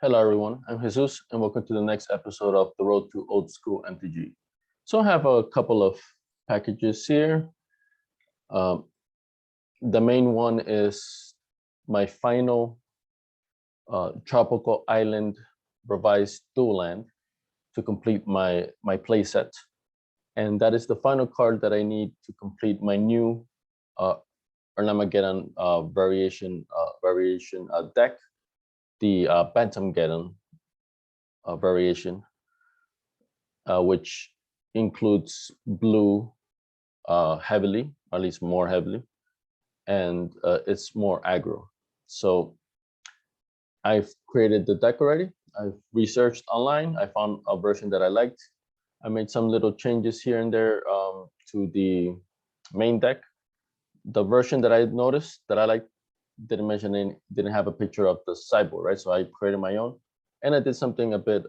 Hello everyone, I'm Jesus and welcome to the next episode of The Road to Old School MTG. So I have a couple of packages here. The main one is my final Tropical Island revised dual land to complete my play set. And that is the final card that I need to complete my new Bantangeddon variation deck, the Bantamgeddon variation, which includes blue heavily, or at least more heavily, and it's more aggro. So I've created the deck already. I've researched online. I found a version that I liked. I made some little changes here and there to the main deck. The version that I noticed that I liked didn't have a picture of the sideboard, right? So I created my own, and I did something a bit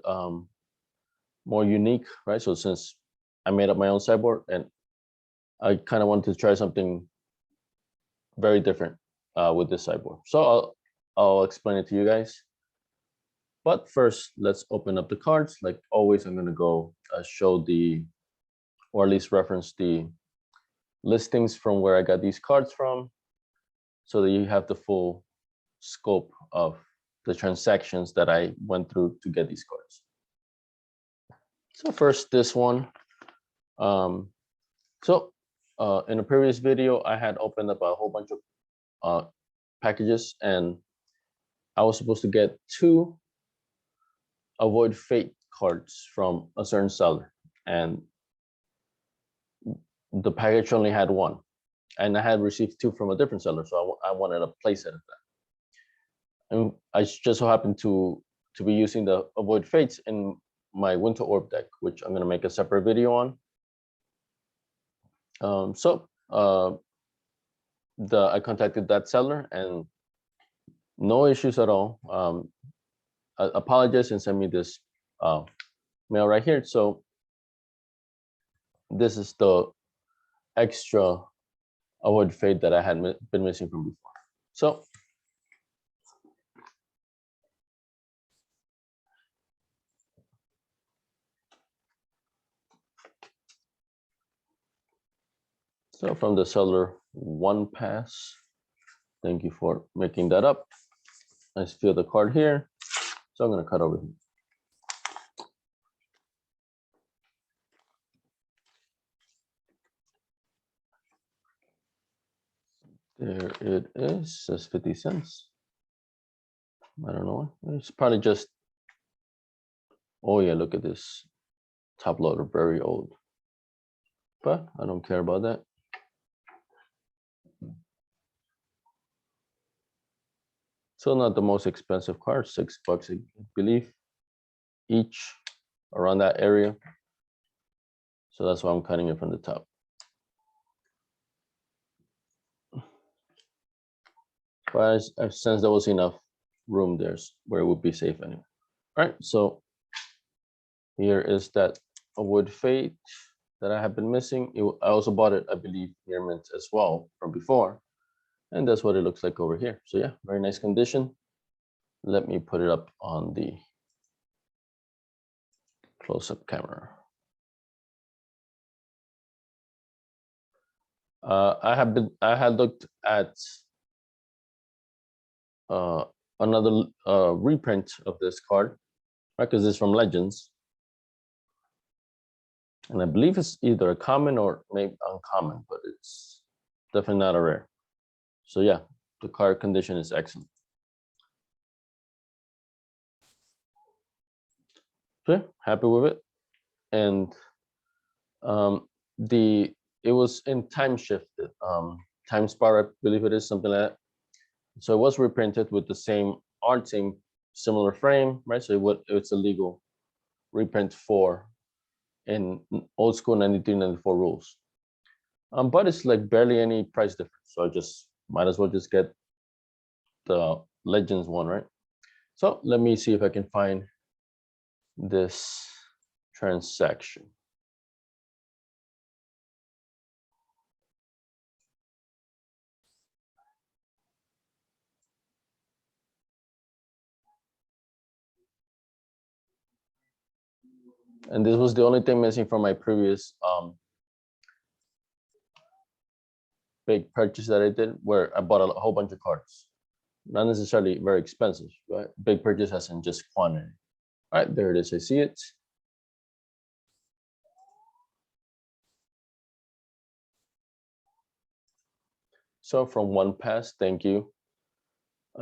more unique, right? So since I made up my own sideboard, and I kind of wanted to try something very different with this sideboard. So I'll explain it to you guys. But first, let's open up the cards. Like always, I'm going to go show or at least reference the listings from where I got these cards from, so that you have the full scope of the transactions that I went through to get these cards. So first, this one. In a previous video, I had opened up a whole bunch of packages, and I was supposed to get 2 Avoid Fate cards from a certain seller, and the package only had 1, and I had received 2 from a different seller, so I wanted a playset of that. And I just so happened to be using the Avoid Fates in my Winter Orb deck, which I'm going to make a separate video on. I contacted that seller, and no issues at all. I apologize and send me this mail right here. So this is the extra Avoid Fate that I had been missing from before. So from the seller, 1 pass. Thank you for making that up. I feel the card here, so I'm going to cut over here. There it is. Says 50 cents. I don't know. It's probably just. Oh yeah, look at this top loader, very old. But I don't care about that. So not the most expensive card, $6 I believe each, around that area. So that's why I'm cutting it from the top. But I sense there was enough room there where it would be safe anyway. All right, so here is that Avoid Fate that I have been missing. I also bought it, I believe, near mint as well from before. And that's what it looks like over here. So yeah, very nice condition. Let me put it up on the close-up camera. I had looked at another reprint of this card, right? Because it's from Legends, and I believe it's either a common or maybe uncommon, but it's definitely not a rare. So yeah, the card condition is excellent. Okay, happy with it. And it was in time shifted, time spar, I believe it is, something like that. So it was reprinted with the same art, same similar frame, right? So it's a legal reprint in old school 93, 94 rules. But it's like barely any price difference. So I just might as well just get the Legends one, right? So let me see if I can find this transaction. And this was the only thing missing from my previous big purchase that I did, where I bought a whole bunch of cards. Not necessarily very expensive, right? Big purchase as in just quantity. All right, there it is. I see it. So from one pass, thank you.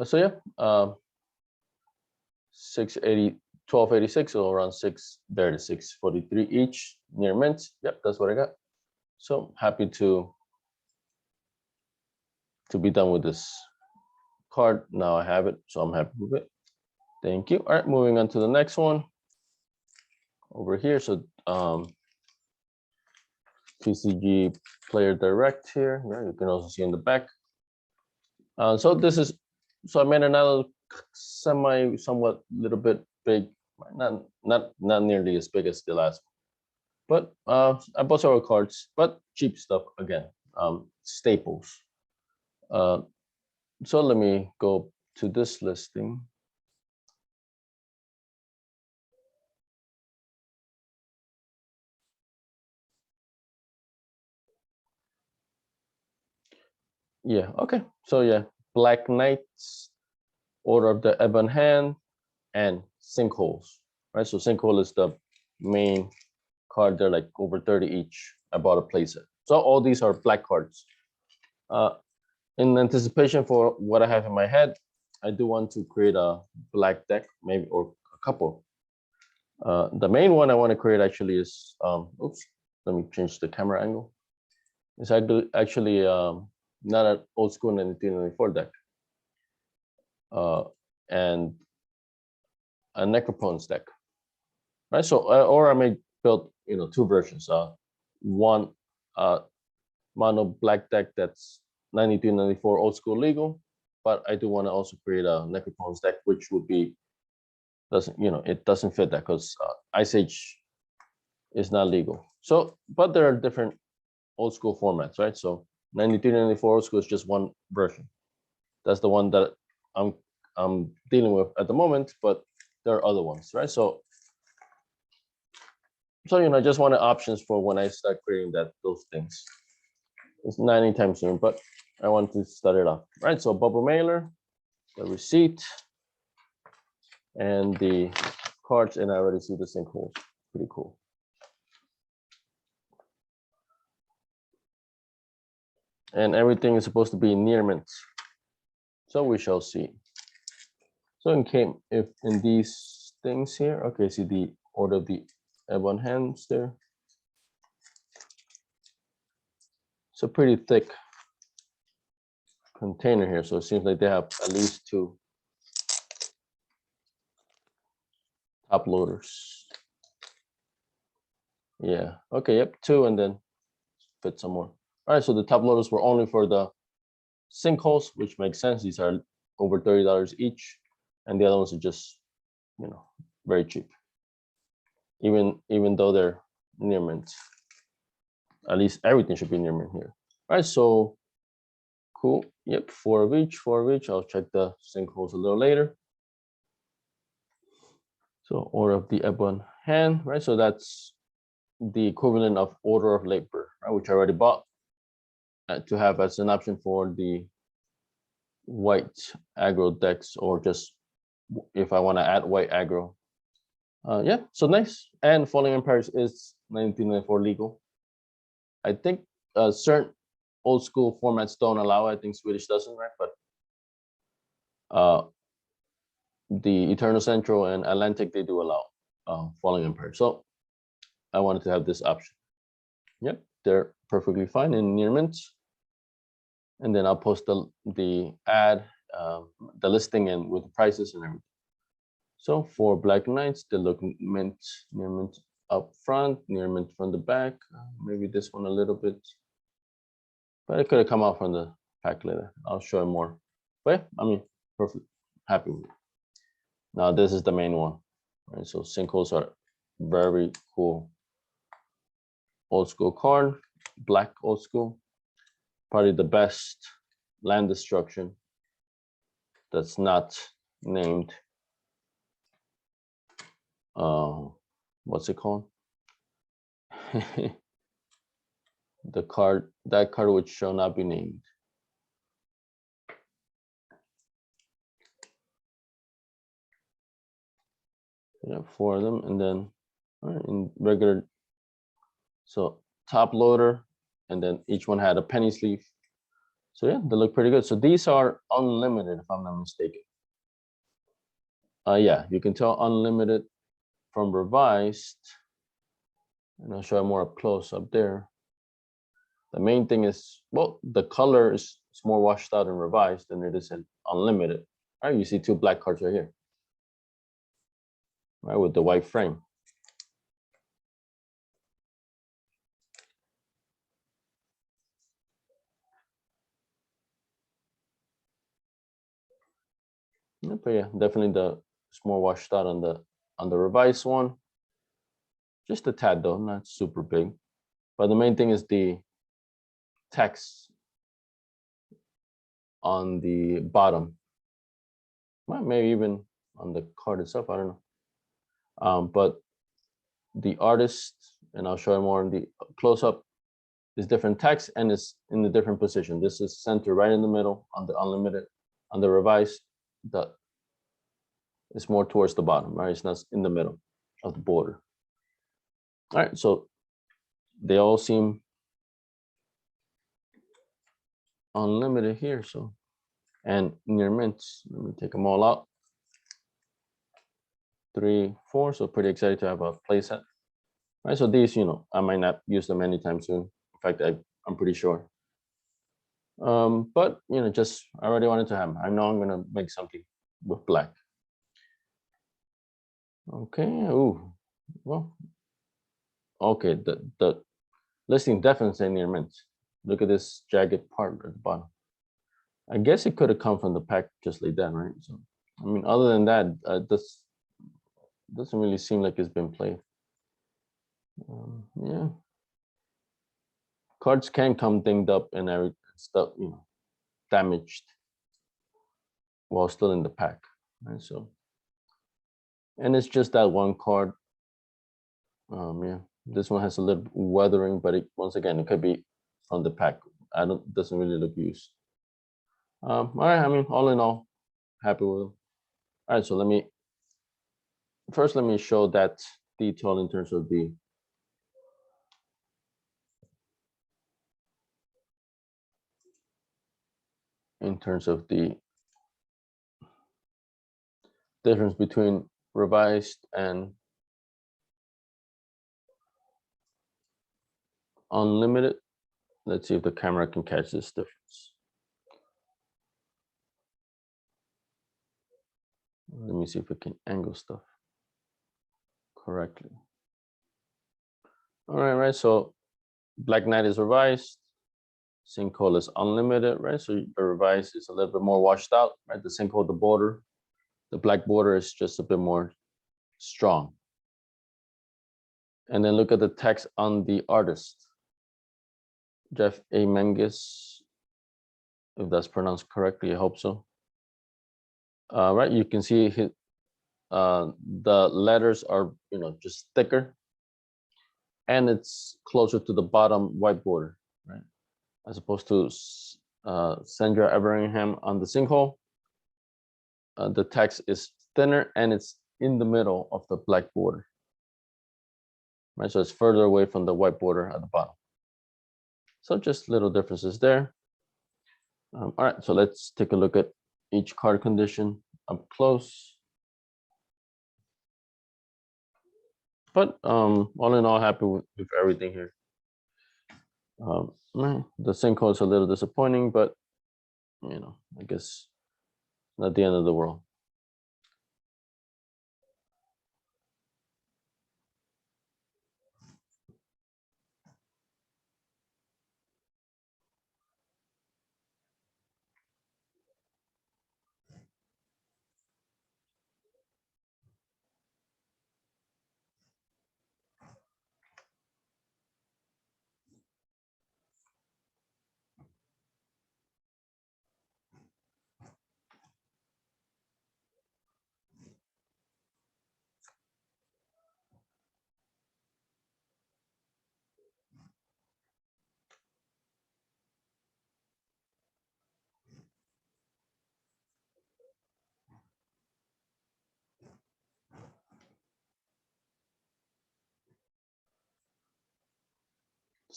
So yeah, 680, 1286, so around 643 each near mint. Yep, that's what I got. So happy to be done with this card. Now I have it, so I'm happy with it. Thank you. All right, moving on to the next one over here. So PCG Player Direct here, right? You can also see in the back. So this is, so I made another somewhat little bit big, not nearly as big as the last one, but I bought several cards, but cheap stuff again, staples. So let me go to this listing. Yeah, okay. So yeah, Black Knights, Order of the Ebon Hand, and Sinkholes, right? So Sinkhole is the main card. They're like over 30 each. I bought a playset. So all these are black cards. In anticipation for what I have in my head, I do want to create a black deck, maybe, or a couple. The main one I want to create actually is, oops, let me change the camera angle. It's actually not an old school 1994 deck. And a Necropones deck, right? So, or I may build, two versions. One mono black deck that's 92, 94 old school legal, but I do want to also create a Necropones deck, which would be, it doesn't fit that because Ice Age is not legal. So, but there are different old school formats, right? So 92, 94 old school is just one version. That's the one that I'm dealing with at the moment, but there are other ones, right? So I just wanted options for when I start creating those things. It's not anytime soon, but I want to start it off, right? So bubble mailer, the receipt, and the cards, and I already see the sinkholes. Pretty cool. And everything is supposed to be near mint. So we shall see. So if in these things here, okay, see the order of the ebon hands there. It's a pretty thick container here, so it seems like they have at least 2 top loaders. Yeah, okay, yep, 2, and then fit some more. All right, so the top loaders were only for the sinkholes, which makes sense. These are over $30 each, and the other ones are just, very cheap. Even though they're near mint, at least everything should be near mint here. All right, so cool. Yep, 4 of each, 4 of each. I'll check the sinkholes a little later. So Order of the Ebon Hand, right? So that's the equivalent of Order of Labor, right? Which I already bought to have as an option for the white aggro decks, or just if I want to add white aggro. Yeah, so nice. And Falling Empires is 1994 legal. I think certain old school formats don't allow it. I think Swedish doesn't, right? But the Eternal Central and Atlantic, they do allow Falling Empire. So I wanted to have this option. Yep, they're perfectly fine in near mint. And then I'll post the ad, the listing, and with the prices and everything. So for Black Knights, they look mint, near mint up front, near mint from the back. Maybe this one a little bit, but it could have come out from the pack later. I'll show you more. But yeah, perfect, happy with it. Now this is the main one, right? So sinkholes are very cool. Old school card, black old school, probably the best land destruction that's not named. What's it called? that card which shall not be named. Yeah, 4 of them, and then in regular, so top loader, and then each one had a penny sleeve. So yeah, they look pretty good. So these are unlimited, if I'm not mistaken. Yeah, you can tell unlimited from revised, and I'll show you more up close up there. The main thing is, well, the color is more washed out and revised than it is in unlimited. All right, you see 2 black cards right here, right, with the white frame. Yeah, but yeah, definitely it's more washed out on the revised one. Just a tad though, not super big. But the main thing is the text on the bottom. Well, maybe even on the card itself, I don't know. But the artist, and I'll show you more in the close-up, is different text and it's in a different position. This is centered right in the middle on the unlimited. On the revised, it's more towards the bottom, right? It's not in the middle of the border. All right, so they all seem unlimited here. So, and near mints, let me take them all out. 3, 4, so pretty excited to have a playset. Right, so these, I might not use them anytime soon. In fact, I'm pretty sure. But just I already wanted to have them. I know I'm gonna make something with black. Okay. Ooh. Well. Okay. The listing definitely say near mint. Look at this jagged part at the bottom. I guess it could have come from the pack just like that, right? So, I mean, other than that, this doesn't really seem like it's been played. Yeah. Cards can come dinged up and every stuff, damaged while still in the pack, right? So, and it's just that one card. Yeah, this one has a little weathering, but once again, it could be from the pack. Doesn't really look used. All right, I mean, all in all, happy with them. All right, so let me show that detail in terms of the difference between revised and unlimited. Let's see if the camera can catch this difference. Let me see if it can angle stuff correctly. All right, so Black Knight is revised, Sinkhole is unlimited, right? So the revised is a little bit more washed out, right? The Sinkhole, the border, the black border is just a bit more strong. And then look at the text on the artist, Jeff A. Menges, if that's pronounced correctly, I hope so. Right, you can see the letters are, just thicker, and it's closer to the bottom white border, right? As opposed to Sandra Everingham on the Sinkhole, the text is thinner and it's in the middle of the black border, right? So it's further away from the white border at the bottom. So just little differences there. All right, so let's take a look at each card condition up close. But all in all, happy with everything here. The Sinkhole is a little disappointing, but I guess not the end of the world.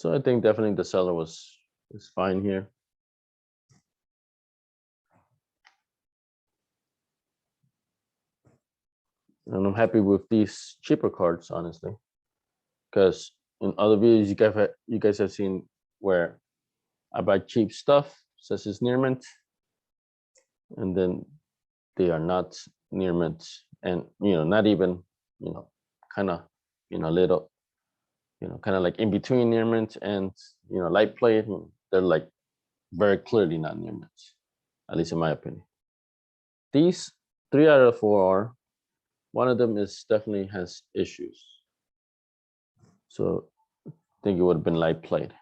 So I think definitely the seller is fine here. And I'm happy with these cheaper cards, honestly, because in other videos you guys have seen where I buy cheap stuff such as near mint, and then they are not near mint, and not even kind of little kind of like in between near mint and light plate. They're like very clearly not near mint, at least in my opinion. These 3 out of 4 are. One of them is definitely has issues, so I think it would have been light plate.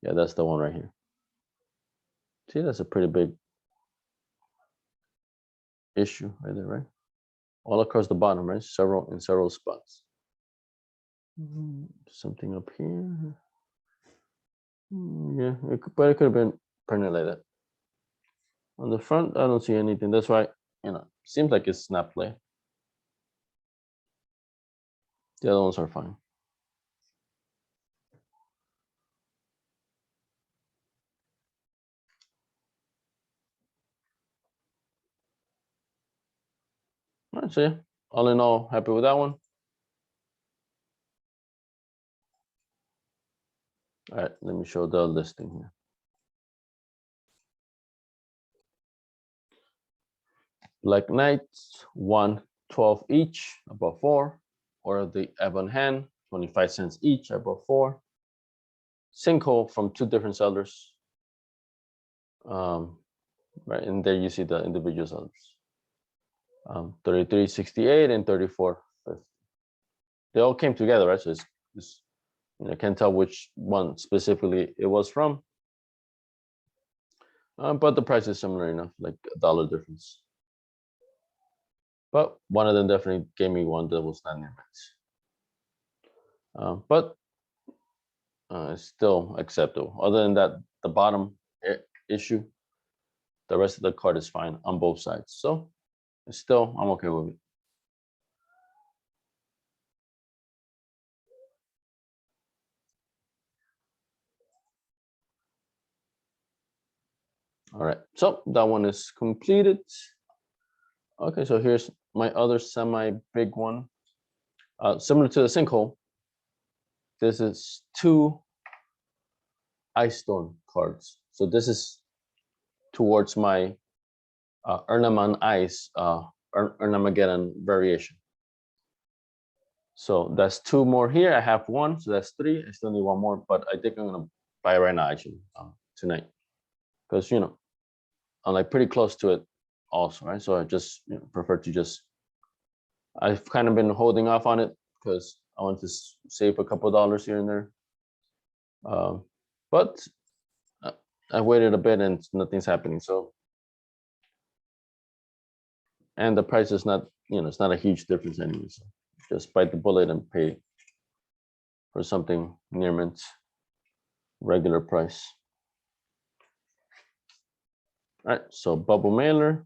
Yeah, that's the one right here. See, that's a pretty big issue right there, right? All across the bottom, right? In several spots. Something up here. Yeah, but it could have been printed like that. On the front, I don't see anything. That's why, seems like it's not play. The other ones are fine. All right, so yeah, all in all, happy with that one. All right, let me show the listing here. Black Knights, 112 each, above 4. Or the Ebon Hand, 25 cents each, above 4. Sinkhole from 2 different sellers. Right, and there you see the individual sellers. 33.68 and 34.50. They all came together, right? So it's I can't tell which one specifically it was from. But the price is similar enough, like $1 difference. But one of them definitely gave me one that was not near max. But it's still acceptable. Other than that, the bottom issue, the rest of the card is fine on both sides. So still, I'm okay with it. All right, so that one is completed. Okay, so here's my other semi-big one. Similar to the sinkhole, this is 2 Ice Storm cards. So this is towards my Erhnam on Ice, Bantamgeddon variation. So that's 2 more here. I have 1, so that's 3. I still need 1 more, but I think I'm gonna buy it right now actually tonight, because I'm like pretty close to it also, right? So I just prefer to just. I've kind of been holding off on it because I want to save a couple dollars here and there. But I waited a bit and nothing's happening. So, and the price is not, it's not a huge difference anyway. So just bite the bullet and pay for something near mint regular price. All right, so bubble mailer,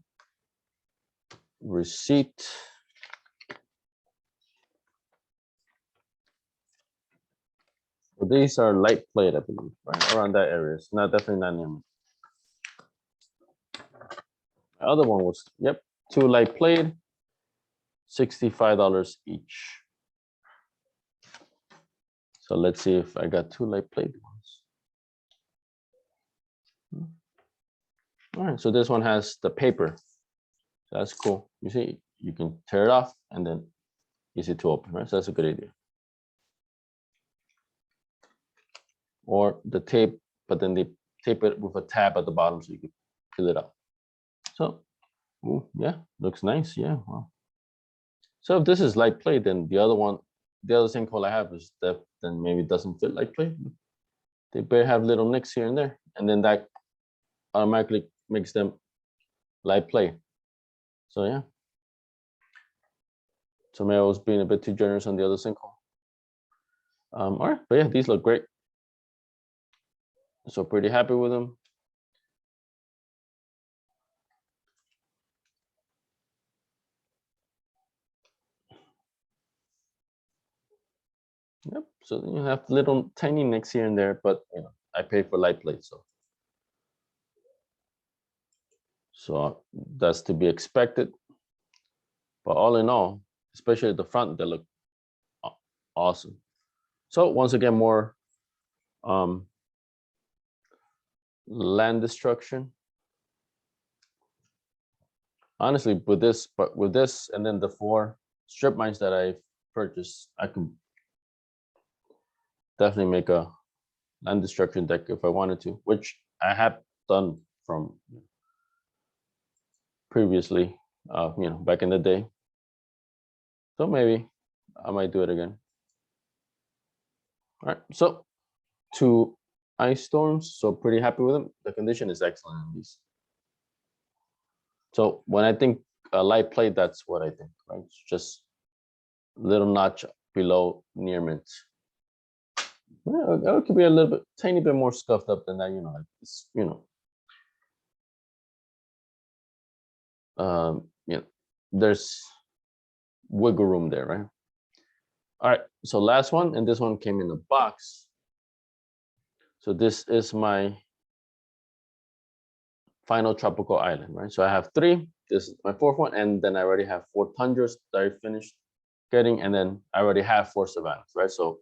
receipt. So these are light plate, I believe, right around that area. It's definitely not near mint. The other one was, yep, 2 light plate, $65 each. So let's see if I got 2 light plate ones. All right, so this one has the paper. So that's cool. You see, you can tear it off and then easy to open, right? So that's a good idea. Or the tape, but then they tape it with a tab at the bottom so you can peel it out. So, yeah, looks nice. Yeah, wow. So if this is light plate, then the other sinkhole I have is that then maybe it doesn't fit light plate. They better have little nicks here and there, and then that automatically makes them light plate. So yeah. So maybe I was being a bit too generous on the other sinkhole. All right, but yeah, these look great. So pretty happy with them. So you have little tiny nicks here and there, but you know, I pay for light plates, so that's to be expected. But all in all, especially at the front, they look awesome. So once again, more land destruction. Honestly, with this, and then the 4 strip mines that I purchased, I can definitely make a land destruction deck if I wanted to, which I have done from previously, you know, back in the day. So maybe I might do it again. All right, so 2 ice storms, so pretty happy with them. The condition is excellent in these. So when I think a light plate, that's what I think, right? It's just a little notch below near mint. Well, it could be a little bit, tiny bit more scuffed up than that, you know, like it's, you know, yeah, there's wiggle room there, right? All right, so last one, and this one came in a box. So this is my final tropical island, right? So I have 3. This is my 4th one, and then I already have 4 tundras that I finished getting, and then I already have 4 savannas, right? So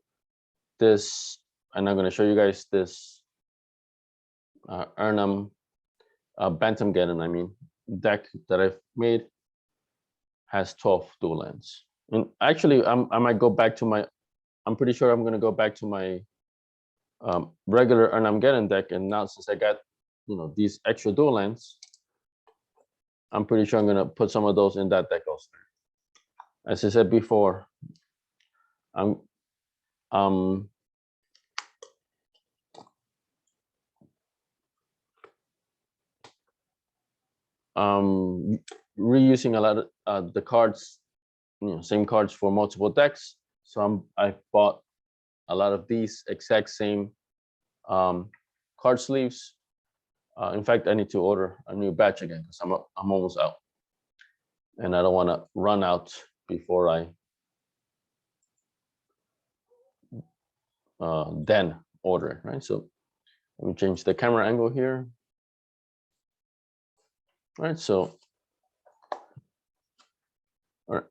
this, and I'm going to show you guys this Erhnam Bantamgeddon, I mean, deck that I've made has 12 dual lands. And actually, I might go back to my, I'm pretty sure I'm going to go back to my regular Bantamgeddon deck. And now since I got, you know, these extra dual lands, I'm pretty sure I'm going to put some of those in that deck also. As I said before, I'm reusing a lot of the cards, you know, same cards for multiple decks. So I bought a lot of these exact same card sleeves. In fact, I need to order a new batch again because I'm almost out, and I don't want to run out before I then order it, right? So let me change the camera angle here. All right, so all right.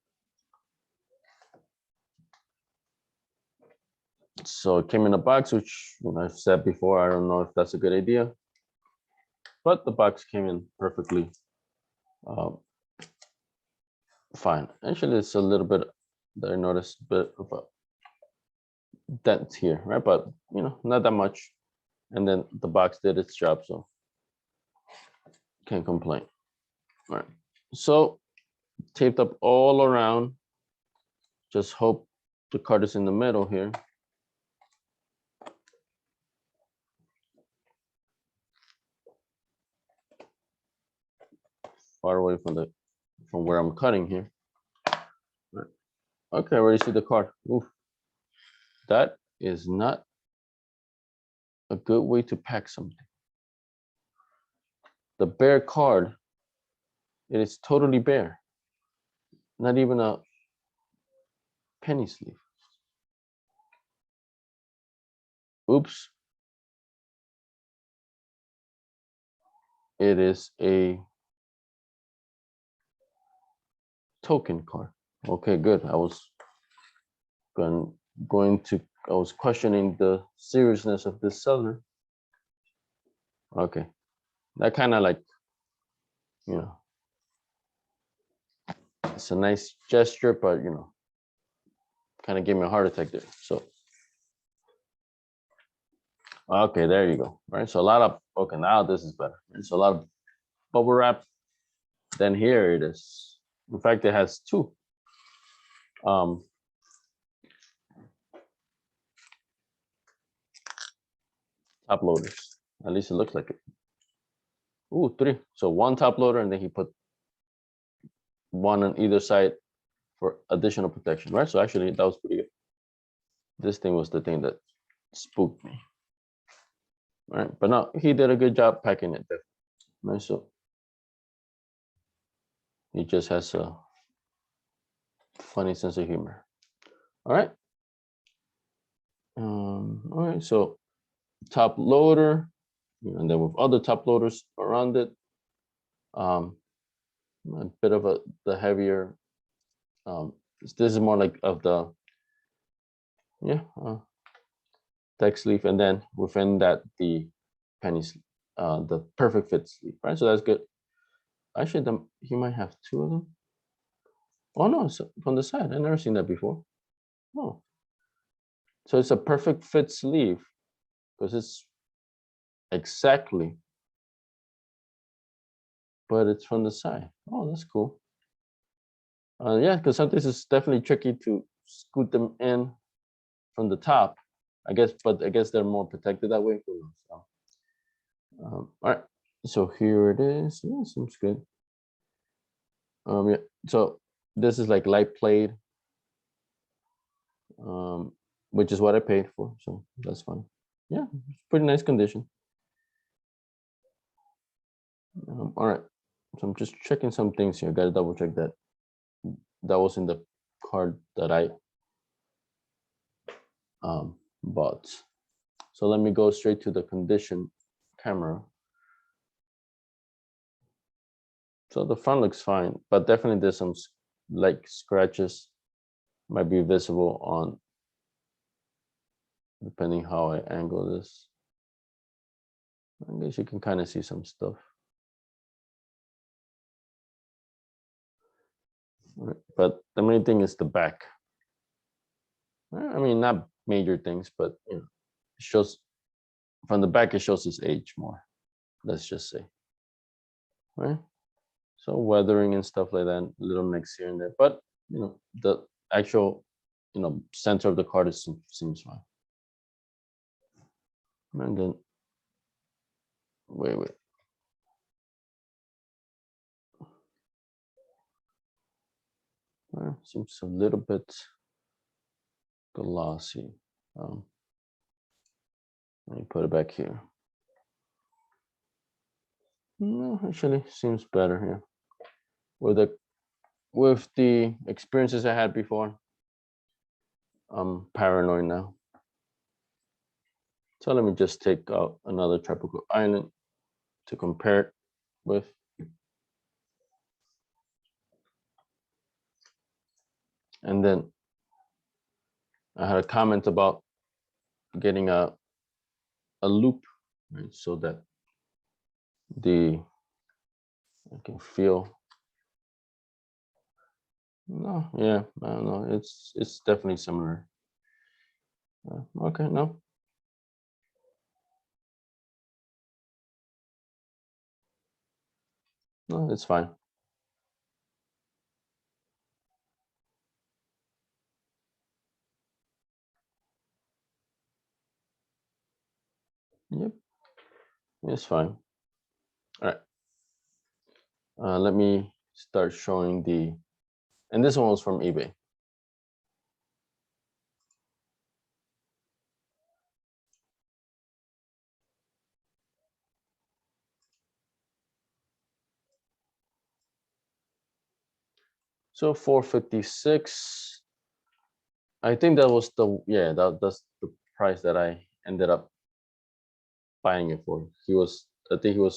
So it came in a box, which, you know, I've said before, I don't know if that's a good idea, but the box came in perfectly fine. Actually, it's a little bit that I noticed a bit of a dent here, right? But you know, not that much. And then the box did its job, so can't complain. All right, so taped up all around. Just hope the card is in the middle here. Far away from where I'm cutting here. Right. Okay, I already see the card. Oof. That is not a good way to pack something. The bare card, it is totally bare. Not even a penny sleeve. Oops. It is a token card. Okay, good. I was I was questioning the seriousness of this seller. Okay, that kind of like, you know, it's a nice gesture, but you know, kind of gave me a heart attack there. So, okay, there you go. Right, so a lot of, okay, now this is better. Right? So a lot of bubble wrap. Then here it is. In fact, it has 2. Top loaders. At least it looks like it. Ooh, 3. So 1 top loader, and then he put 1 on either side for additional protection, right? So actually, that was pretty good. This thing was the thing that spooked me, right? But no, he did a good job packing it there, right? So he just has a funny sense of humor. All right. All right, so top loader, and then with other top loaders around it, a bit of the heavier. This is more like of the deck sleeve, and then within that the penny, the perfect fit sleeve, right? So that's good. Actually, he might have two of them. Oh no, it's from the side. I've never seen that before. Oh, so it's a perfect fit sleeve because it's exactly, but it's from the side. Oh, that's cool. Yeah, because sometimes it's definitely tricky to scoot them in from the top. I guess, but I guess they're more protected that way. So, all right, so here it is. Yeah, seems good. Yeah, so this is like light plate, which is what I paid for, so that's fine. Yeah, it's pretty nice condition. All right, so I'm just checking some things here. Got to double check that was in the card that I bought. So let me go straight to the condition camera. So the front looks fine, but definitely there's some like scratches might be visible on, depending how I angle this. I guess you can kind of see some stuff. Right. But the main thing is the back. I mean, not major things, but it shows from the back. It shows its age more. Let's just say, right? So weathering and stuff like that, little nicks here and there, but the actual, center of the card seems fine. And then, wait. Seems a little bit glossy. Let me put it back here. No, actually seems better here. With the experiences I had before, I'm paranoid now. So let me just take out another tropical island to compare it with. And then I had a comment about getting a loop, right, so that I can feel. No, yeah, I don't know. It's definitely similar. Okay, no. No, it's fine. Yep, it's fine. All right. Let me start showing and this one was from eBay. So 456. I think that was that's the price that I ended up buying it for. I think he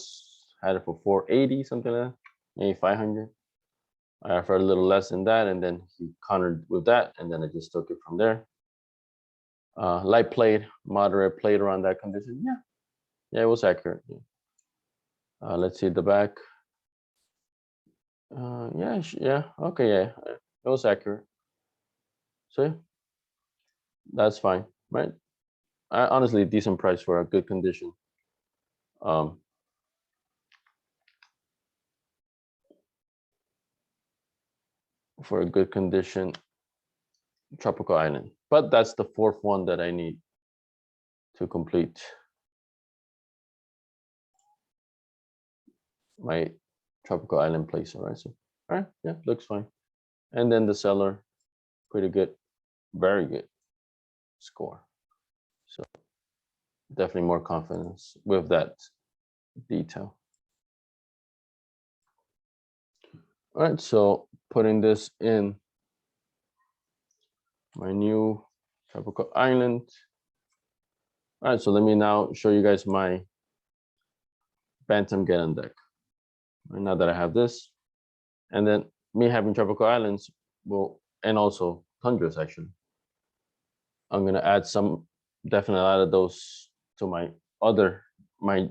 had it for 480, something like that, maybe 500. I offered a little less than that, and then he countered with that, and then I just took it from there. Light plate, moderate plate around that condition. Yeah, it was accurate. Let's see the back. Yeah, okay, yeah, it was accurate. So yeah, that's fine, right? Honestly, decent price for a good condition. For a good condition tropical island, but that's the fourth one that I need to complete my tropical island place. All right, so all right, yeah, looks fine. And then the seller, pretty good, very good score. So definitely more confidence with that detail. All right, so putting this in my new tropical island. All right, so let me now show you guys my Bantamgeddon deck. And now that I have this, and then me having tropical islands will, and also tundras actually, I'm gonna add some, definitely add those to my other, my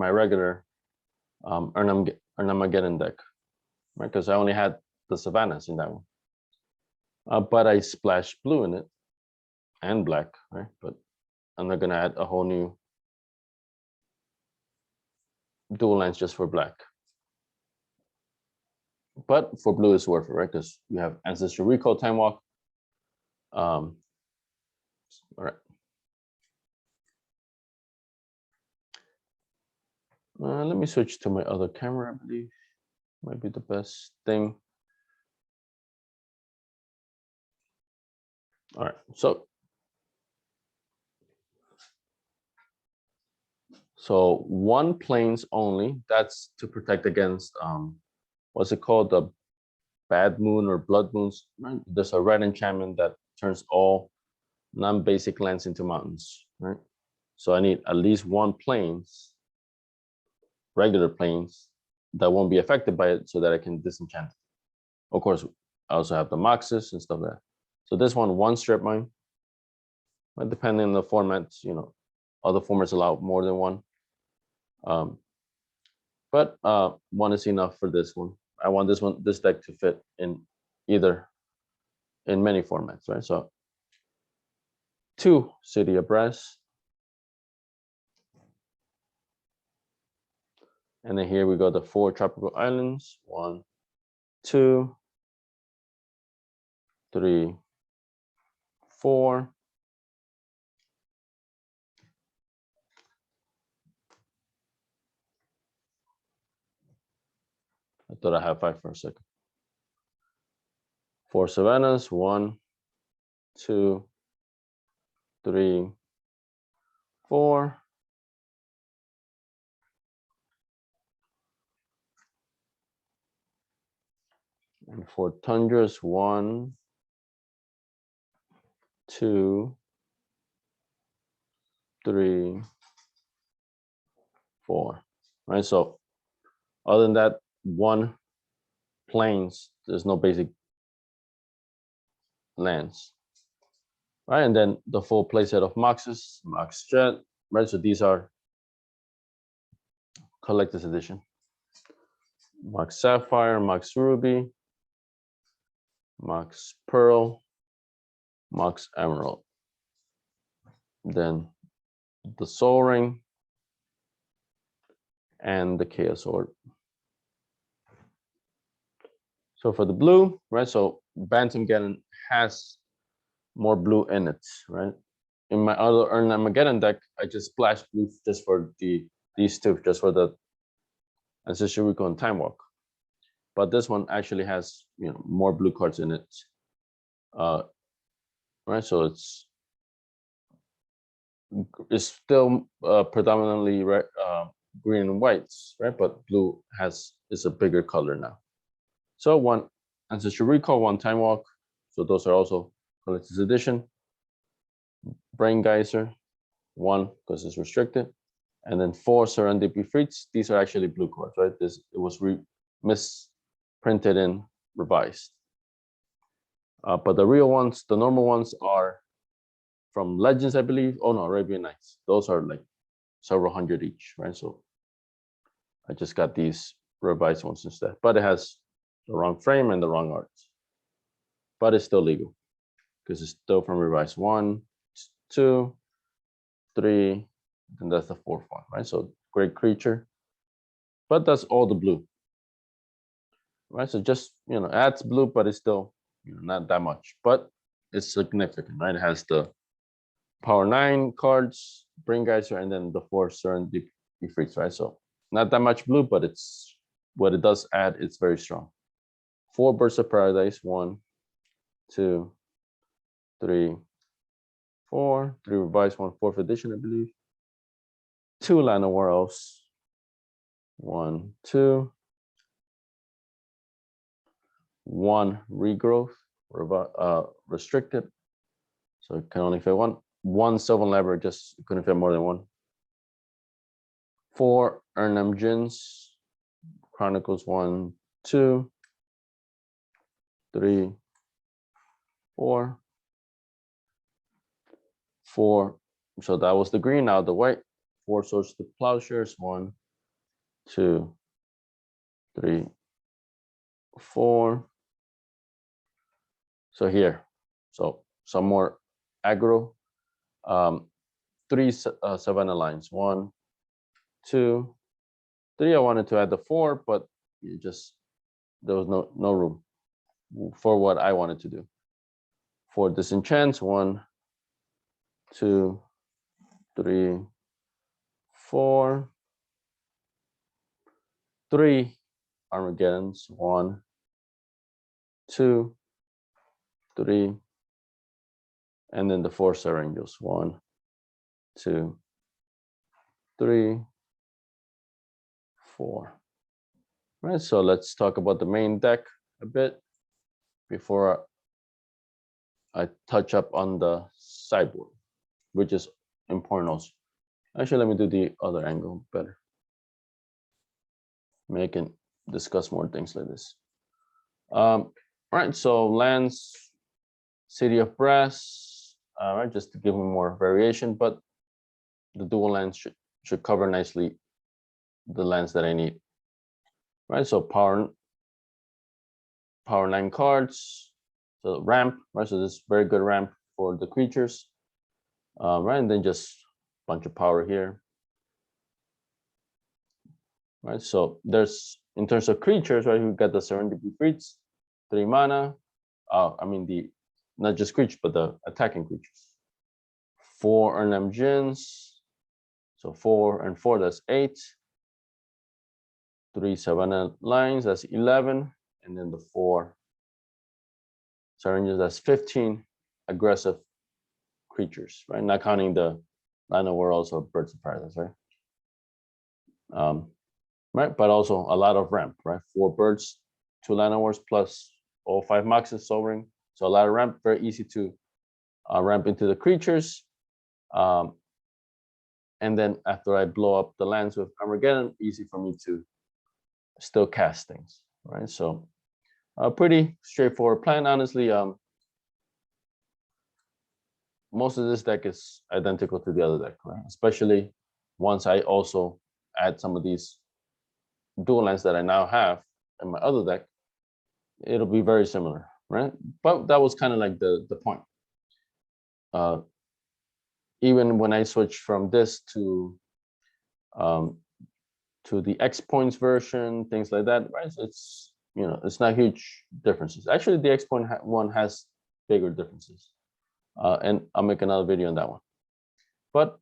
regular Erhnam deck, right? Because I only had the savannas in that one. But I splashed blue in it and black, right? But I'm not gonna add a whole new dual lands just for black. But for blue, it's worth it, right? Because you have Ancestral Recall, Time Walk. All right. Let me switch to my other camera, I believe. Might be the best thing. All right, so one planes only. That's to protect against what's it called, the bad moon or blood moons. Right? There's a red enchantment that turns all non-basic lands into mountains. Right, so I need at least one planes, regular planes, that won't be affected by it, so that I can disenchant it. Of course, I also have the Moxes and stuff like that. So this one strip mine. But depending on the formats, you know, other formats allow more than one. But one is enough for this one. I want this deck to fit in many formats, right? So 2 City of Brass. And then here we go, the 4 tropical islands. 1, 2, 3, 4. I thought I had 5 for a second. 4 savannas. 1, 2, 3, 4. And 4 tundras. 1, 2, 3, 4. Right. So other than that, 1 plains, there's no basic lands. Right, and then the full playset of Moxes, Mox Jet, right? So these are collector's edition. Mox Sapphire, Mox Ruby, Mox Pearl, Mox Emerald. Then the Soul Ring and the Chaos Orb. So for the blue, right? So Bantamgeddon has more blue in it, right? In my other Erhnam deck, I just splashed blue just for these two, just for the Ancestral Recall and Time Walk. But this one actually has, you know, more blue cards in it. Right, so it's still predominantly red, green and whites, right? But blue is a bigger color now. So 1 Ancestral Recall, 1 Time Walk. So those are also collector's edition. Brain Geyser, 1 because it's restricted, and then 4 Serendipity Freaks. These are actually blue cards, right? It was misprinted and revised. But the real ones, the normal ones, are from Legends, I believe. Oh no, Arabian Nights. Those are like several hundred each, right? So I just got these revised ones instead. But it has the wrong frame and the wrong art. But it's still legal because it's still from revised 1, 2, 3, and that's the 4th one, right? So great creature. But that's all the blue. Right? So just, you know, adds blue, but it's still, you know, not that much. But it's significant, right? It has the Power 9 cards, Brain Geyser, and then the 4 Serendipity Freaks, right? So not that much blue, but it's what it does add, it's very strong. 4 Birds of Paradise, 1, 2, 3, 4, 3 revised, 1 4th edition, I believe. 2 Land of Worlds, 1, 2, 1 Regrowth, restricted, so it can only fit 1. one Sylvan Lever, just couldn't fit more than one. 4 Erhnam Gins, Chronicles 1, 2, 3, 4, 4. So that was the green. Now the white. 4 Swords to Plowshares. 1, 2, 3, 4. So here, so some more aggro. 3 Savannah lines. 1, 2, 3. I wanted to add the 4, but you just there was no room for what I wanted to do. 4 Disenchants. 1, 2, 3, 4. 3 Armageddons. 1, 2, 3, and then the 4 Star Angels. 1, 2, 3, 4. All right, so let's talk about the main deck a bit before I touch up on the sideboard, which is important also. Actually, let me do the other angle better. Maybe I can discuss more things like this. All right, so lands, City of Brass, all right, just to give me more variation, but the dual lands should cover nicely the lands that I need. Right, so power 9 cards, so ramp, right? So this is very good ramp for the creatures, right? And then just a bunch of power here, right? So there's, in terms of creatures, right? You got the Serendipity Freaks, 3 mana. I mean the not just creatures, but the attacking creatures. 4 Erhnam Gins, so 4 and 4, that's 8. 3 Savannah lines, that's 11, and then the 4 syringes, that's 15 aggressive creatures, right? Not counting the Land of Worlds or Birds of Paradise, right? Right, but also a lot of ramp, right? 4 birds, 2 Land of Worlds plus all 5 Moxes sobering, so a lot of ramp, very easy to ramp into the creatures. And then after I blow up the lands with Armageddon, easy for me to still cast things, right? So pretty straightforward plan, honestly. Most of this deck is identical to the other deck, right? Especially once I also add some of these dual lands that I now have in my other deck, it'll be very similar, right? But that was kind of like the point. Even when I switched from this to the X points version, things like that, right? So it's, you know, it's not huge differences. Actually, the X point one has bigger differences, and I'll make another video on that one. But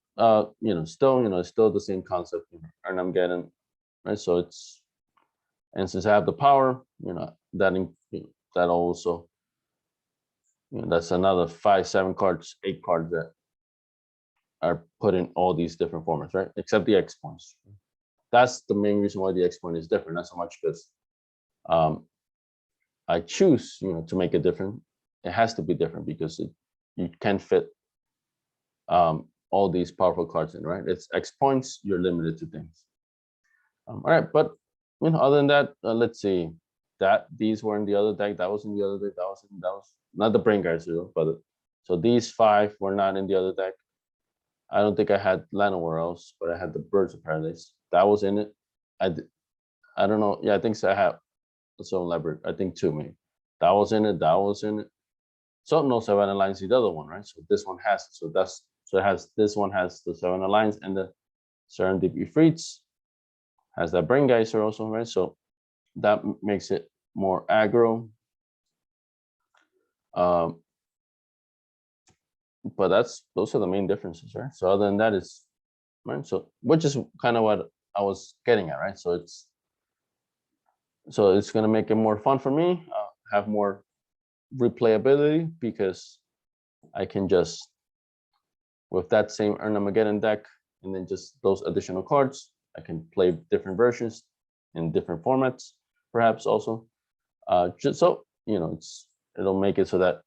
you know, still the same concept. Bantamgeddon, right? So it's, and since I have the power, you know, that also, you know, that's another 5, 7 cards, 8 cards that are put in all these different formats, right? Except the X points. That's the main reason why the X point is different, not so much because I choose, you know, to make it different. It has to be different because you can't fit all these powerful cards in, right? It's X points, you're limited to things. All right, but you know, other than that, let's see. These were in the other deck. That was in the other deck. That was not the Brain Guards, but so these 5 were not in the other deck. I don't think I had Land of Worlds, but I had the Birds of Paradise. That was in it. I don't know. Yeah, I think so. I have so elaborate. I think 2 maybe. That was in it. That was in it. So no Savannah lines, the other one, right? So this one has it. So it has, this one has the Savannah lines, and the Serendipity Freaks has that Brain Geyser also, right? So that makes it more aggro. But those are the main differences, right? So other than that is, right? So which is kind of what I was getting at, right? So it's gonna make it more fun for me, have more replayability, because I can just, with that same Erhnam deck and then just those additional cards, I can play different versions in different formats, perhaps also. Just so you know, it'll make it so that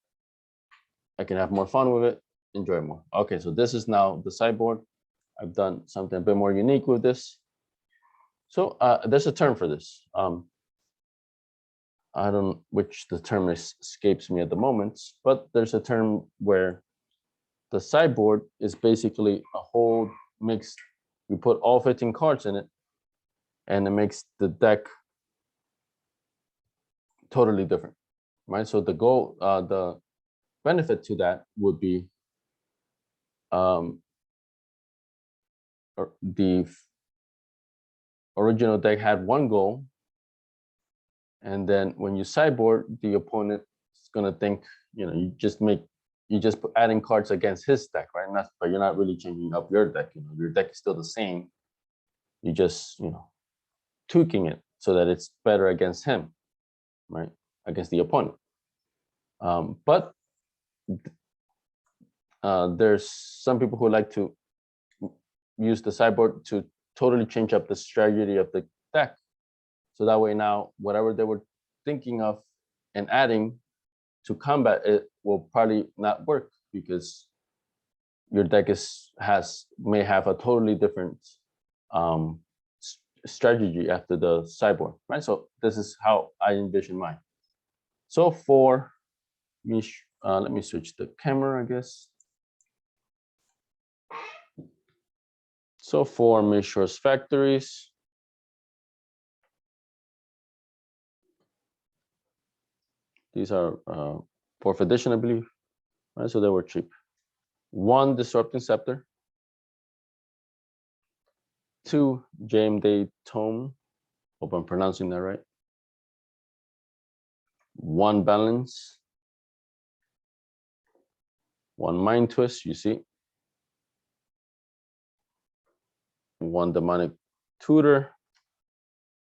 I can have more fun with it, enjoy more. Okay, so this is now the sideboard. I've done something a bit more unique with this. So there's a term for this. I don't which the term escapes me at the moment, but there's a term where the sideboard is basically a whole mixed. You put all 15 cards in it, and it makes the deck totally different, right? So the goal, the benefit to that would be the original deck had one goal, and then when you sideboard, the opponent is gonna think, you just adding cards against his deck, right? But you're not really changing up your deck. Your deck is still the same. You just tweaking it so that it's better against him, right? Against the opponent. But there's some people who like to use the sideboard to totally change up the strategy of the deck. So that way now, whatever they were thinking of and adding to combat it will probably not work because your deck may have a totally different strategy after the sideboard, right? So this is how I envision mine. So for me, let me switch the camera, I guess. So for Mishra's factories, these are 4th edition, I believe, right? So they were cheap. 1 Disrupting Scepter, 2 James Day Tome, hope I'm pronouncing that right. 1 Balance, 1 Mind Twist, you see. 1 Demonic Tutor.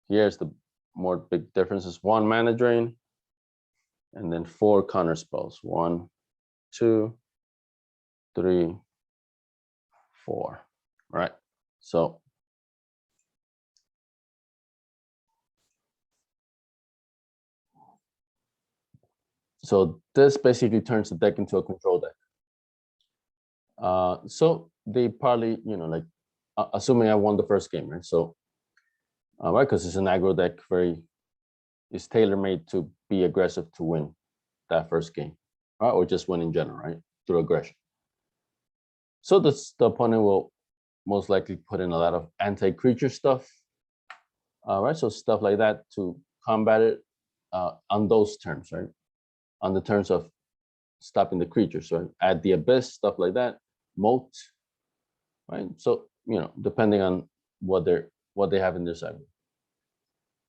Here's the more big differences. 1 Mana Drain, and then 4 counter spells. 1, 2, 3, 4. Right. So this basically turns the deck into a control deck. So they probably, like assuming I won the first game, right? So right, because it's an aggro deck, it's tailor-made to be aggressive to win that first game, right? Or just win in general, right? Through aggression. So the opponent will most likely put in a lot of anti-creature stuff, right? So stuff like that to combat it on those terms, right? On the terms of stopping the creatures, right? Add the abyss, stuff like that, moat, right? So depending on what they have in their side.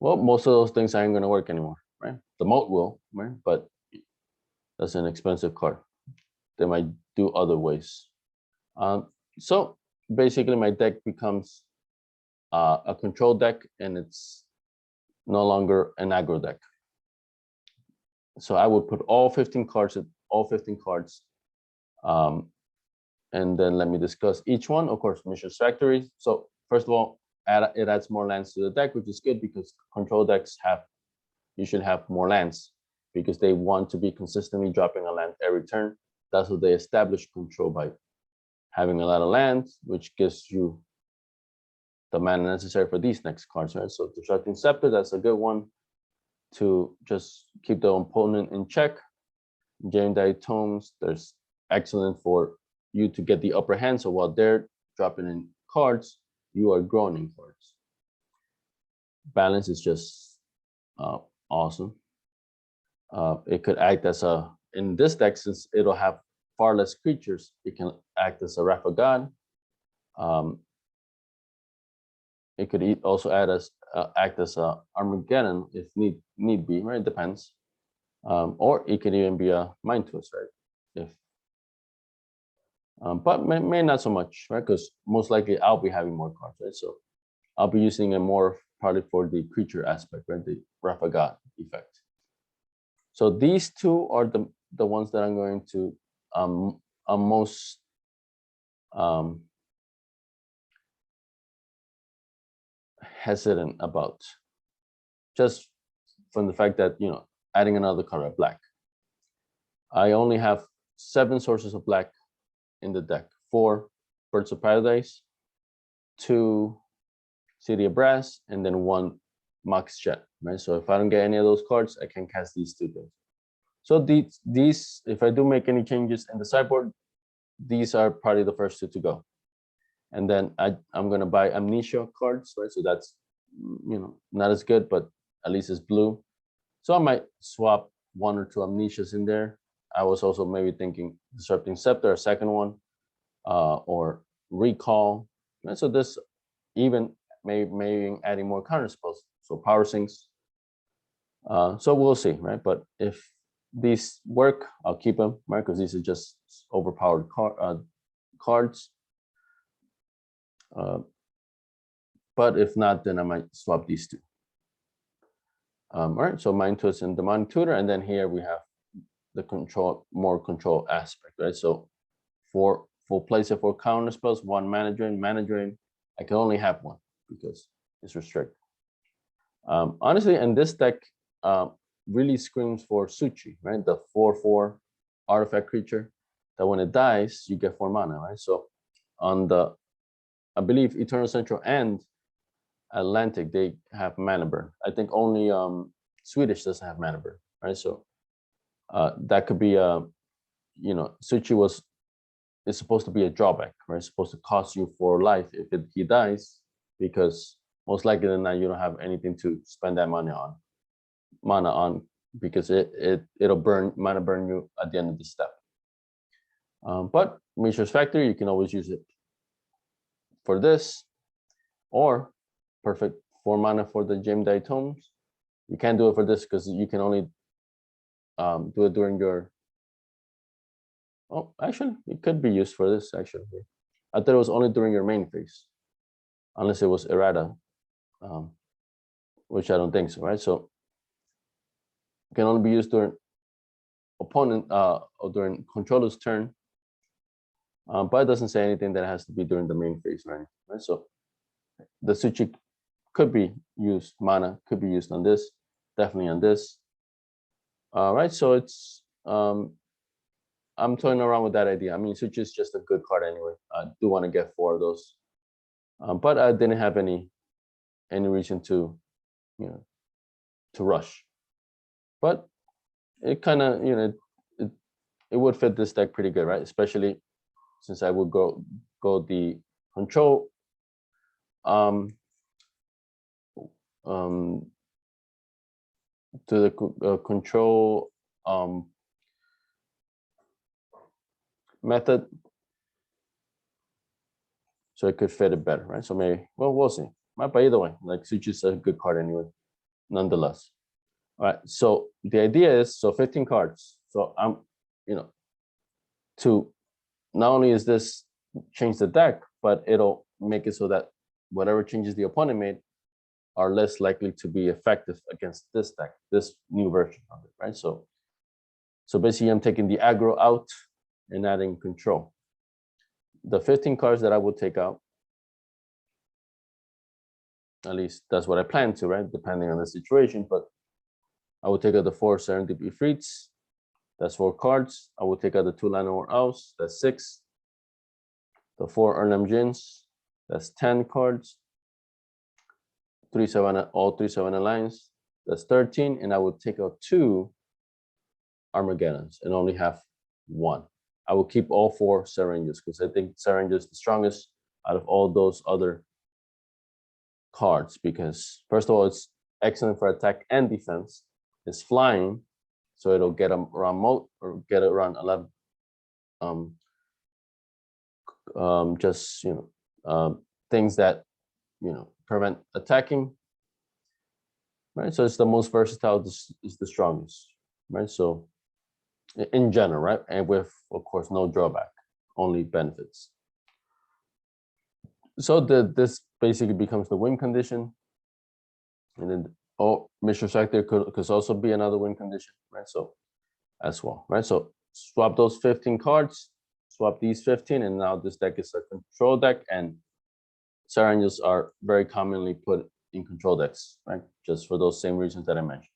Well, most of those things aren't going to work anymore, right? The moat will, right? But that's an expensive card. They might do other ways. So basically, my deck becomes a control deck, and it's no longer an aggro deck. So I would put all 15 cards, and then let me discuss each one. Of course, Mishra's Factory. So first of all, it adds more lands to the deck, which is good because control decks usually have more lands because they want to be consistently dropping a land every turn. That's what they establish control by having a lot of lands, which gives you the mana necessary for these next cards, right? So Disrupting Scepter, that's a good one to just keep the opponent in check. James Day Tomes, there's excellent for you to get the upper hand. So while they're dropping in cards, you are growing in cards. Balance is just awesome. It could act as in this deck, since it'll have far less creatures, it can act as a Wrath of God. It could also act as a Armageddon if need be, right? It depends. Or it could even be a Mind Twist, right? But may not so much, right? Because most likely I'll be having more cards, right? So I'll be using it more probably for the creature aspect, right? The Wrath of God effect. So these two are the ones that I'm going to most hesitant about, just from the fact that adding another color, black. I only have 7 sources of black in the deck. 4 Birds of Paradise, 2 City of Brass, and then 1 Mox Jet, right? So if I don't get any of those cards, I can cast these 2 things. So these, if I do make any changes in the sideboard, these are probably the first 2 to go. And then I'm gonna buy Amnesia cards, right? So that's, not as good, but at least it's blue. So I might swap 1 or 2 Amnesias in there. I was also maybe thinking Disrupting Scepter, a second one, or Recall. And so this even maybe adding more counter spells. So Power Sinks. So we'll see, right? But if these work, I'll keep them, right? Because these are just overpowered cards. But if not, then I might swap these 2. All right, so Mind Twist and Demonic Tutor, and then here we have the more control aspect, right? So for full place of 4 counter spells, 1 mana drain. I can only have 1 because it's restricted. Honestly, and this deck really screams for Suchi, right? The 4/4 artifact creature that when it dies, you get 4 mana, right? So on the, I believe Eternal Central and Atlantic, they have mana burn. I think only Swedish doesn't have mana burn, right? So that could be Suchi is supposed to be a drawback, right? It's supposed to cost you 4 life if he dies, because most likely than not you don't have anything to spend that mana on, because it'll mana burn you at the end of the step. But Mishra's Factory, you can always use it for this, or perfect 4 mana for the Jem'Dai Tomes. You can't do it for this because you can only do it during your. Oh, actually, it could be used for this. Actually, I thought it was only during your main phase, unless it was errata, which I don't think so, right? So it can only be used during opponent or during controller's turn, but it doesn't say anything that it has to be during the main phase, right? So the Suchi could be used, mana could be used on this, definitely on this. All right, so it's I'm toying around with that idea. I mean, Suchi is just a good card anyway. I do want to get 4 of those, but I didn't have any reason to, to rush. But it kind of, it would fit this deck pretty good, right? Especially since I would go the control, to the control method, so it could fit it better, right? So maybe, well, we'll see. But either way, like Suchi is a good card anyway, nonetheless. All right, so the idea is, so 15 cards. So I'm, to not only is this change the deck, but it'll make it so that whatever changes the opponent made are less likely to be effective against this deck, this new version of it, right? So basically I'm taking the aggro out and adding control. The 15 cards that I would take out, at least that's what I plan to, right? Depending on the situation, but I would take out the 4 Serendipity Freets, that's 4 cards. I would take out the 2 Llanowar Elves, that's 6. The 4 Erhnam Djinns, that's 10 cards. 3/7, all 3/7 Alliance, that's 13. And I would take out 2 Armageddons and only have 1. I will keep all 4 Syringes because I think Syringe is the strongest out of all those other cards, because first of all, it's excellent for attack and defense. It's flying, so it'll get them around moat or get it around 11. Just things that prevent attacking, right? So it's the most versatile, is the strongest, right? So in general, right? And with, of course, no drawback, only benefits. So this basically becomes the win condition, and then Mishra's Factory could also be another win condition, right? So as well, right? So swap those 15 cards, swap these 15, and now this deck is a control deck, and Syringes are very commonly put in control decks, right? Just for those same reasons that I mentioned.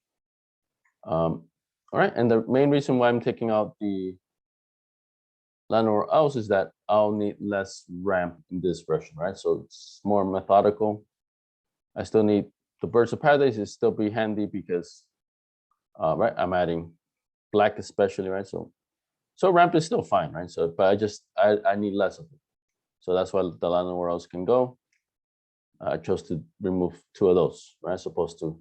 All right, and the main reason why I'm taking out the Llanowar Elves is that I'll need less ramp in this version, right? So it's more methodical. I still need the Birds of Paradise is still be handy because, right, I'm adding black especially, right? So ramp is still fine, right? So, but I need less of it. So that's why the land where else can go. I chose to remove 2 of those, right? As opposed to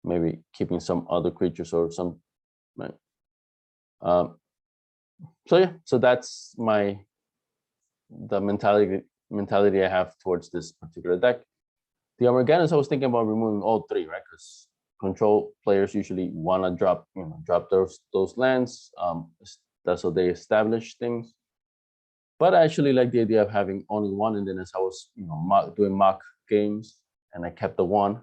maybe keeping some other creatures or some, right? So yeah, so that's the mentality I have towards this particular deck. The Armageddons, I was thinking about removing all 3, right? Because control players usually want to drop those lands. That's how they establish things. But I actually like the idea of having only 1, and then as I was doing mock games and I kept the 1,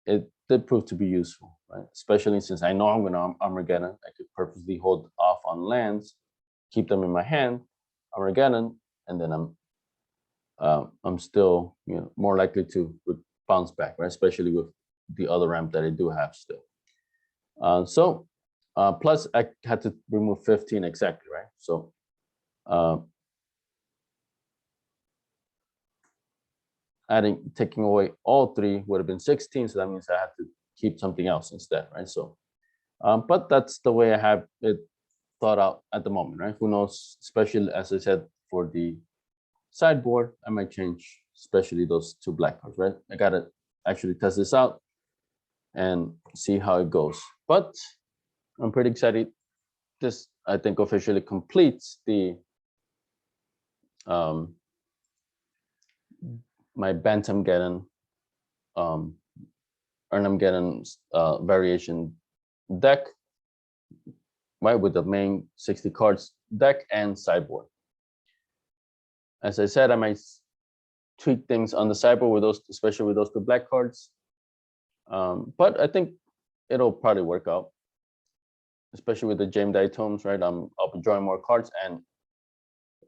it did prove to be useful, right? Especially since I know I'm going to Armageddon, I could purposely hold off on lands, keep them in my hand, Armageddon, and then I'm still more likely to bounce back, right? Especially with the other ramp that I do have still. Plus I had to remove 15 exactly, right? So taking away all 3 would have been 16, so that means I have to keep something else instead, right? So but that's the way I have it thought out at the moment, right? Who knows, especially as I said, for the sideboard, I might change especially those 2 black cards, right? I gotta actually test this out and see how it goes. But I'm pretty excited. This, I think, officially completes the my Bantamgeddon Erhnam variation deck, right, with the main 60 cards deck and sideboard. As I said, I might tweak things on the sideboard with those, especially with those 2 black cards. But I think it'll probably work out, especially with the James Tomes, right? I'll be drawing more cards, and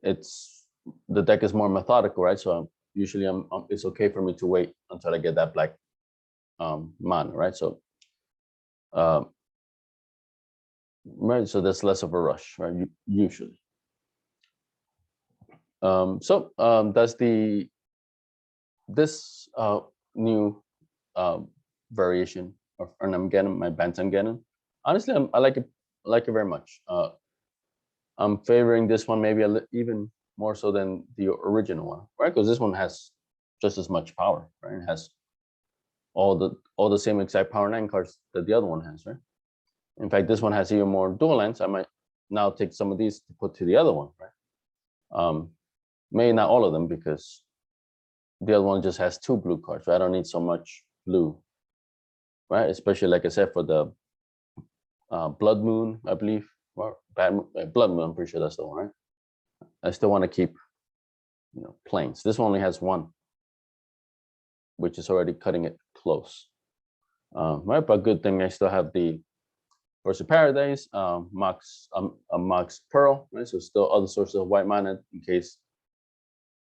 the deck is more methodical, right? So usually it's okay for me to wait until I get that black mana, right? So right, so there's less of a rush, right? Usually. That's this new variation of Erhnam, my Bantangeddon. Honestly, I like it very much. I'm favoring this one maybe even more so than the original one, right? Because this one has just as much power, right? It has all the same exact power 9 cards that the other one has, right? In fact, this one has even more dual lands. I might now take some of these to put to the other one, right? Maybe not all of them, because the other one just has 2 blue cards, right? I don't need so much blue, right? Especially, like I said, for the Blood Moon, I believe, or Blood Moon, I'm pretty sure that's the one, right? I still want to keep planes. This one only has 1, which is already cutting it close, right? But good thing I still have the Birds of Paradise, Mox Pearl, right? So still other sources of white mana in case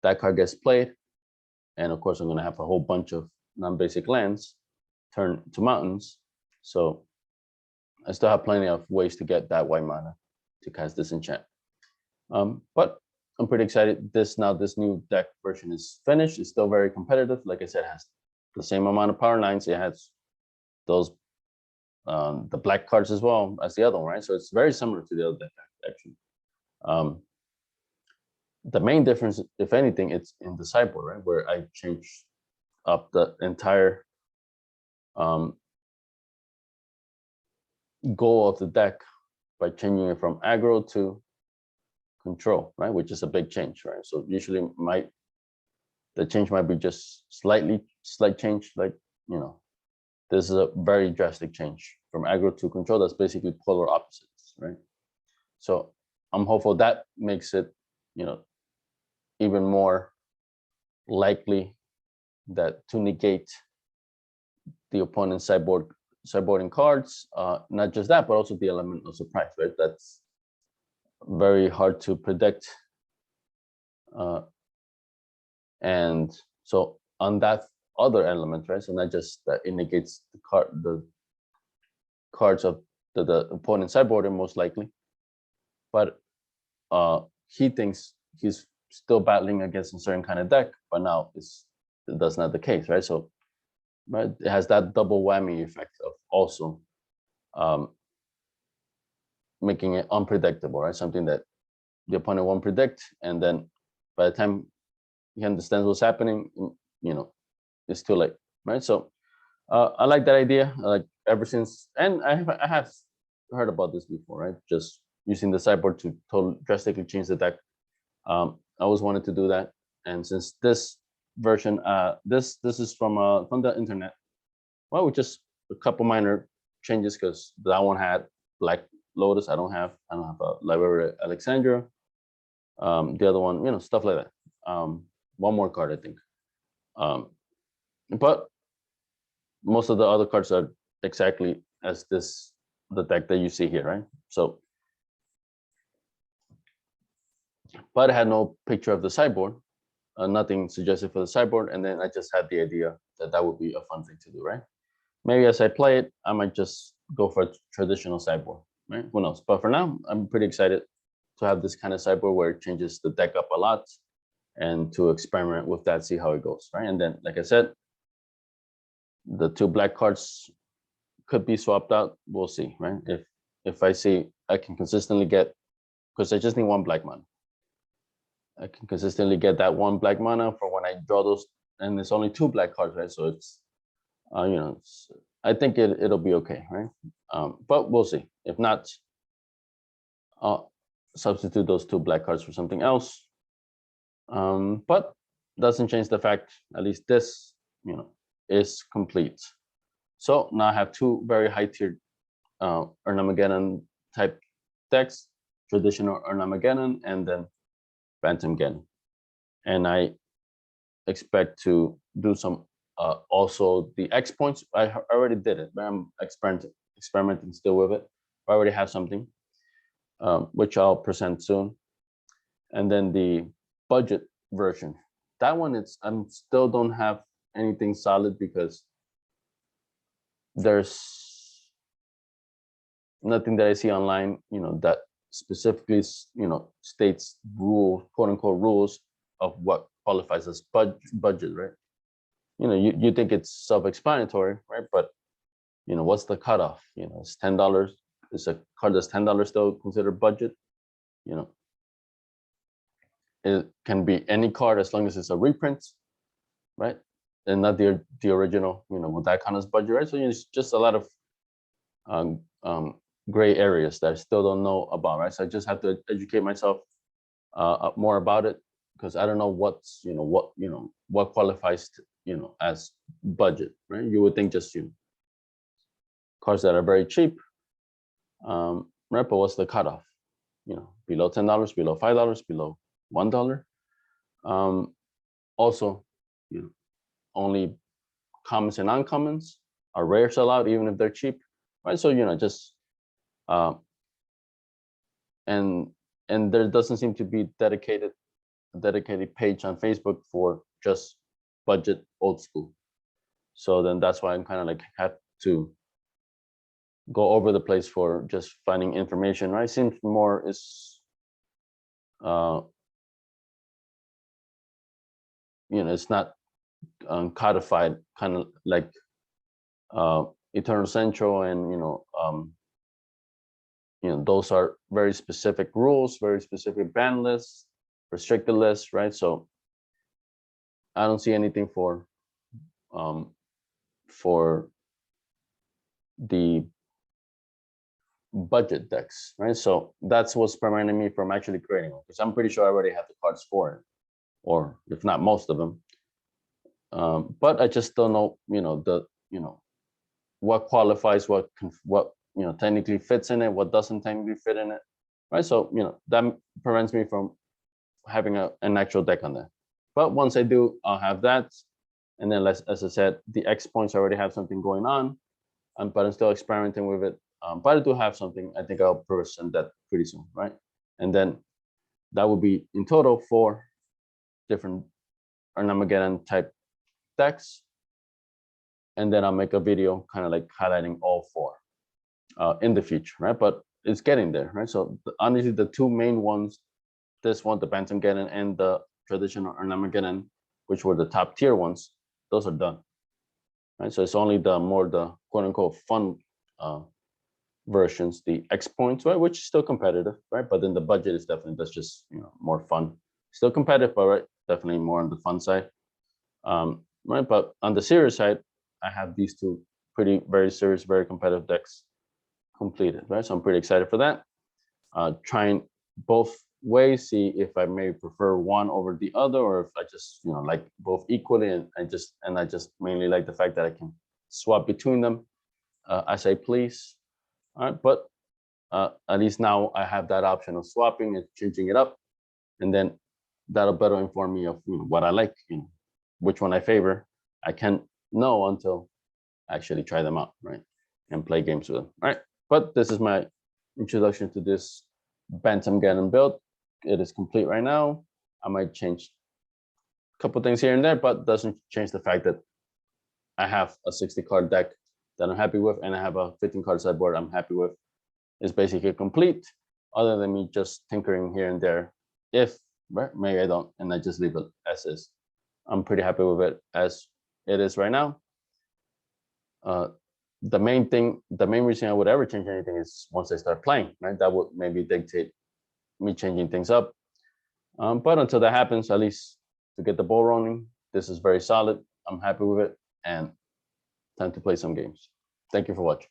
that card gets played. And of course, I'm going to have a whole bunch of non-basic lands turn to mountains. So I still have plenty of ways to get that white mana to cast Disenchant. But I'm pretty excited. This new deck version is finished. It's still very competitive. Like I said, it has the same amount of power 9s. It has those the black cards as well as the other one, right? So it's very similar to the other deck, actually. The main difference, if anything, it's in the sideboard, right? Where I changed up the entire goal of the deck by changing it from aggro to control, right? Which is a big change, right? So usually the change might be just slight change, like, this is a very drastic change from aggro to control. That's basically polar opposites, right? So I'm hopeful that makes it, even more likely that to negate the opponent's sideboarding cards. Not just that, but also the element of surprise, right? That's very hard to predict. And so on that other element, right? So not just that it negates the cards of the opponent's sideboarder most likely, but he thinks he's still battling against a certain kind of deck, but now that's not the case, right? So, right, it has that double whammy effect of also making it unpredictable, right? Something that the opponent won't predict, and then by the time he understands what's happening, it's too late, right? So I like that idea. Like ever since, and I have heard about this before, right? Just using the sideboard to totally drastically change the deck. I always wanted to do that, and since this version, this is from the internet. Well, with just a couple minor changes, because that one had Black Lotus. I don't have a Library Alexandria. The other one, stuff like that. One more card, I think. But most of the other cards are exactly as the deck that you see here, right? So, but I had no picture of the sideboard, nothing suggested for the sideboard, and then I just had the idea that would be a fun thing to do, right? Maybe as I play it, I might just go for a traditional sideboard, right? Who knows? But for now, I'm pretty excited to have this kind of sideboard where it changes the deck up a lot, and to experiment with that, see how it goes, right? And then, like I said, the 2 black cards could be swapped out. We'll see, right? If I see I can consistently get, because I just need 1 black mana. I can consistently get that 1 black mana for when I draw those, and it's only 2 black cards, right? So it's, I think it'll be okay, right? But we'll see. If not, I'll substitute those 2 black cards for something else. But doesn't change the fact, at least this, is complete. So now I have 2 very high-tiered Erhnam type decks, traditional Erhnam, and then Bantamgeddon. And I expect to do some also the X points. I already did it, but I'm experimenting still with it. I already have something, which I'll present soon. And then the budget version, that one, I still don't have anything solid, because there's nothing that I see online, that specifically, states rules, quote unquote rules of what qualifies as budget, right? You think it's self-explanatory, right? But what's the cutoff? It's $10. Is a card that's $10 still considered budget? It can be any card as long as it's a reprint, right? And not the original. Would that count as budget, right? So it's just a lot of gray areas that I still don't know about, right? So I just have to educate myself more about it, because I don't know what qualifies as budget, right? You would think just cards that are very cheap, right? But what's the cutoff? Below $10, below $5, below $1. Also, only commons and uncommons are rares allowed, even if they're cheap, right? So just and there doesn't seem to be dedicated page on Facebook for just budget old school. So then that's why I'm kind of like have to go over the place for just finding information, right? Seems more is it's not codified, kind of like Eternal Central, and those are very specific rules, very specific ban lists, restricted lists, right? So I don't see anything for the budget decks, right? So that's what's preventing me from actually creating one, because I'm pretty sure I already have the cards for it, or if not most of them. But I just don't know, what qualifies, what technically fits in it, what doesn't technically fit in it, right? So that prevents me from having an actual deck on there. But once I do, I'll have that. And then, as I said, the X points, I already have something going on, but I'm still experimenting with it. But I do have something. I think I'll present that pretty soon, right? And then that would be in total 4 different Armageddon type decks. And then I'll make a video kind of like highlighting all 4 in the future, right? But it's getting there, right? So honestly, the 2 main ones this one, the Bantamgeddon and the traditional Erhnam, which were the top tier ones, those are done. Right, so it's only the quote unquote fun versions, the X points, right, which is still competitive, right? But then the budget is definitely, that's just, you know, more fun. Still competitive, but right, definitely more on the fun side. Right, but on the serious side, I have these two very serious, very competitive decks completed, right? So I'm pretty excited for that. Trying both ways, see if I may prefer one over the other, or if I just, you know, like both equally, and I just mainly like the fact that I can swap between them as I please. All right, but at least now I have that option of swapping and changing it up, and then that'll better inform me of, you know, what I like, you know, which one I favor. I can't know until I actually try them out, right, and play games with them. All right, but this is my introduction to this Bantamgeddon build. It is complete right now. I might change a couple things here and there, but doesn't change the fact that I have a 60 card deck that I'm happy with, and I have a 15 card sideboard I'm happy with. It's basically complete, other than me just tinkering here and there. If maybe I don't, and I just leave it as is. I'm pretty happy with it as it is right now. The main reason I would ever change anything is once I start playing, right? That would maybe dictate me changing things up. But until that happens, at least to get the ball rolling, this is very solid. I'm happy with it, and time to play some games. Thank you for watching.